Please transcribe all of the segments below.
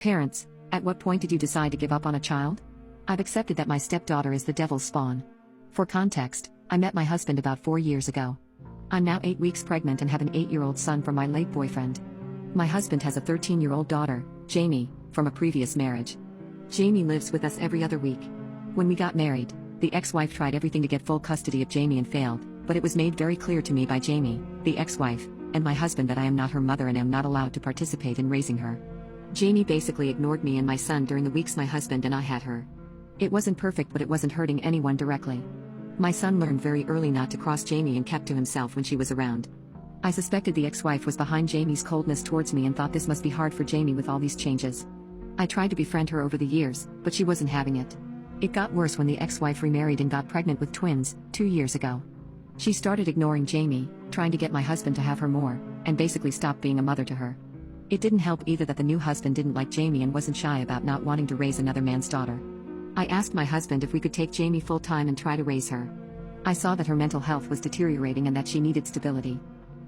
Parents, at what point did you decide to give up on a child? I've accepted that my stepdaughter is the devil's spawn. For context, I met my husband about 4 years ago. I'm now 8 weeks pregnant and have an 8-year-old son from my late boyfriend. My husband has a 13-year-old daughter, Jamie, from a previous marriage. Jamie lives with us every other week. When we got married, the ex-wife tried everything to get full custody of Jamie and failed, but it was made very clear to me by Jamie, the ex-wife, and my husband that I am not her mother and am not allowed to participate in raising her. Jamie basically ignored me and my son during the weeks my husband and I had her. It wasn't perfect, but it wasn't hurting anyone directly. My son learned very early not to cross Jamie and kept to himself when she was around. I suspected the ex-wife was behind Jamie's coldness towards me and thought this must be hard for Jamie with all these changes. I tried to befriend her over the years, but she wasn't having it. It got worse when the ex-wife remarried and got pregnant with twins, 2 years ago. She started ignoring Jamie, trying to get my husband to have her more, and basically stopped being a mother to her. It didn't help either that the new husband didn't like Jamie and wasn't shy about not wanting to raise another man's daughter. I asked my husband if we could take Jamie full-time and try to raise her. I saw that her mental health was deteriorating and that she needed stability.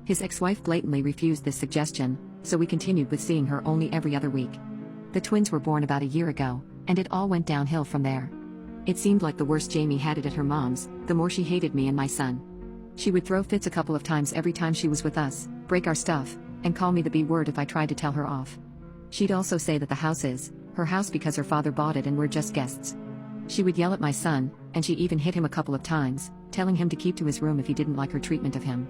His ex-wife blatantly refused this suggestion, so we continued with seeing her only every other week. The twins were born about a year ago, and it all went downhill from there. It seemed like the worse Jamie had it at her mom's, the more she hated me and my son. She would throw fits a couple of times every time she was with us, break our stuff, and call me the B word if I tried to tell her off. She'd also say that the house is her house because her father bought it and we're just guests. She would yell at my son, and she even hit him a couple of times, telling him to keep to his room if he didn't like her treatment of him.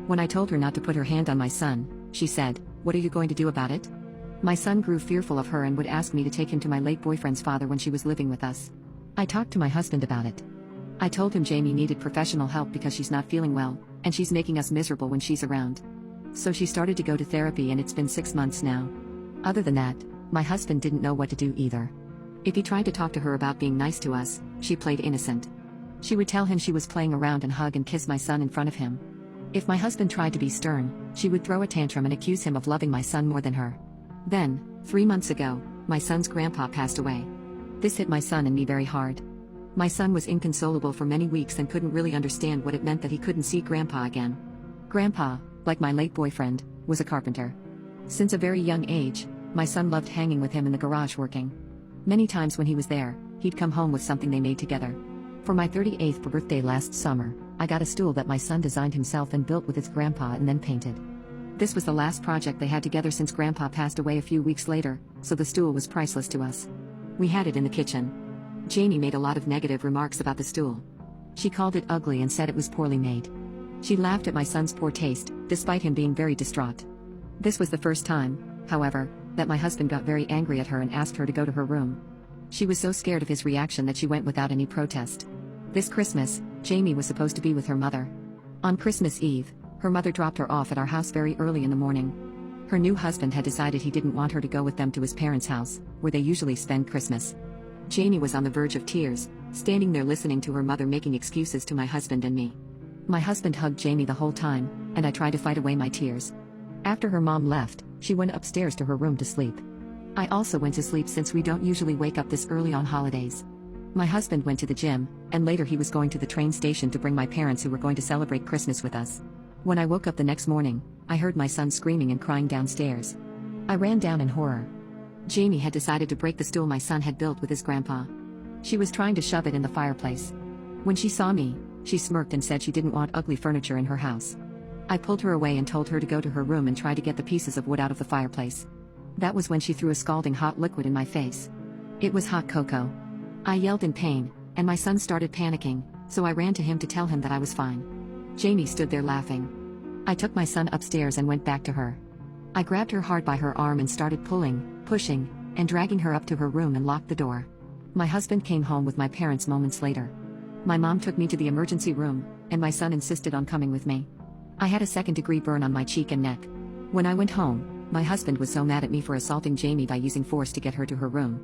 When I told her not to put her hand on my son, she said, "What are you going to do about it?" My son grew fearful of her and would ask me to take him to my late boyfriend's father when she was living with us. I talked to my husband about it. I told him Jamie needed professional help because she's not feeling well, and she's making us miserable when she's around. So she started to go to therapy and it's been 6 months now. Other than that, my husband didn't know what to do either. If he tried to talk to her about being nice to us, she played innocent. She would tell him she was playing around and hug and kiss my son in front of him. If my husband tried to be stern, she would throw a tantrum and accuse him of loving my son more than her. Then, 3 months ago, my son's grandpa passed away. This hit my son and me very hard. My son was inconsolable for many weeks and couldn't really understand what it meant that he couldn't see Grandpa again. Grandpa, like my late boyfriend, was a carpenter. Since a very young age, my son loved hanging with him in the garage working. Many times when he was there, he'd come home with something they made together. For my 38th birthday last summer, I got a stool that my son designed himself and built with his grandpa and then painted. This was the last project they had together since Grandpa passed away a few weeks later, so the stool was priceless to us. We had it in the kitchen. Jamie made a lot of negative remarks about the stool. She called it ugly and said it was poorly made. She laughed at my son's poor taste, despite him being very distraught. This was the first time, however, that my husband got very angry at her and asked her to go to her room. She was so scared of his reaction that she went without any protest. This Christmas, Jamie was supposed to be with her mother. On Christmas Eve, her mother dropped her off at our house very early in the morning. Her new husband had decided he didn't want her to go with them to his parents' house, where they usually spend Christmas. Jamie was on the verge of tears, standing there listening to her mother making excuses to my husband and me. My husband hugged Jamie the whole time, and I tried to fight away my tears. After her mom left, she went upstairs to her room to sleep. I also went to sleep since we don't usually wake up this early on holidays. My husband went to the gym, and later he was going to the train station to bring my parents who were going to celebrate Christmas with us. When I woke up the next morning, I heard my son screaming and crying downstairs. I ran down in horror. Jamie had decided to break the stool my son had built with his grandpa. She was trying to shove it in the fireplace. When she saw me, she smirked and said she didn't want ugly furniture in her house. I pulled her away and told her to go to her room and try to get the pieces of wood out of the fireplace. That was when she threw a scalding hot liquid in my face. It was hot cocoa. I yelled in pain, and my son started panicking, so I ran to him to tell him that I was fine. Jamie stood there laughing. I took my son upstairs and went back to her. I grabbed her hard by her arm and started pulling, pushing, and dragging her up to her room and locked the door. My husband came home with my parents moments later. My mom took me to the emergency room, and my son insisted on coming with me. I had a second-degree burn on my cheek and neck. When I went home, my husband was so mad at me for assaulting Jamie by using force to get her to her room.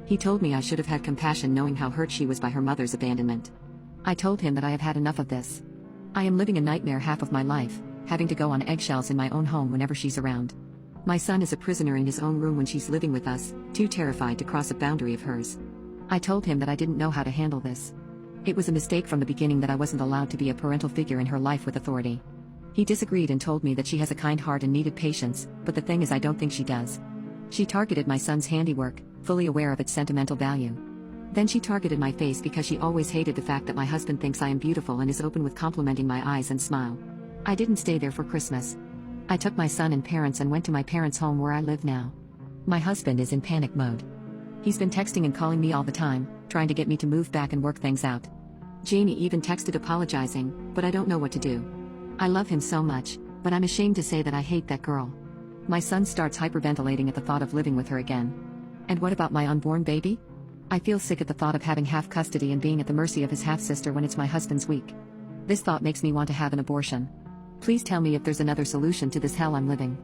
He told me I should have had compassion knowing how hurt she was by her mother's abandonment. I told him that I have had enough of this. I am living a nightmare half of my life, having to go on eggshells in my own home whenever she's around. My son is a prisoner in his own room when she's living with us, too terrified to cross a boundary of hers. I told him that I didn't know how to handle this. It was a mistake from the beginning that I wasn't allowed to be a parental figure in her life with authority. He disagreed and told me that she has a kind heart and needed patience, but the thing is I don't think she does. She targeted my son's handiwork, fully aware of its sentimental value. Then she targeted my face because she always hated the fact that my husband thinks I am beautiful and is open with complimenting my eyes and smile. I didn't stay there for Christmas. I took my son and parents and went to my parents' home where I live now. My husband is in panic mode. He's been texting and calling me all the time, trying to get me to move back and work things out. Jamie even texted apologizing, but I don't know what to do. I love him so much, but I'm ashamed to say that I hate that girl. My son starts hyperventilating at the thought of living with her again. And what about my unborn baby? I feel sick at the thought of having half custody and being at the mercy of his half-sister when it's my husband's week. This thought makes me want to have an abortion. Please tell me if there's another solution to this hell I'm living.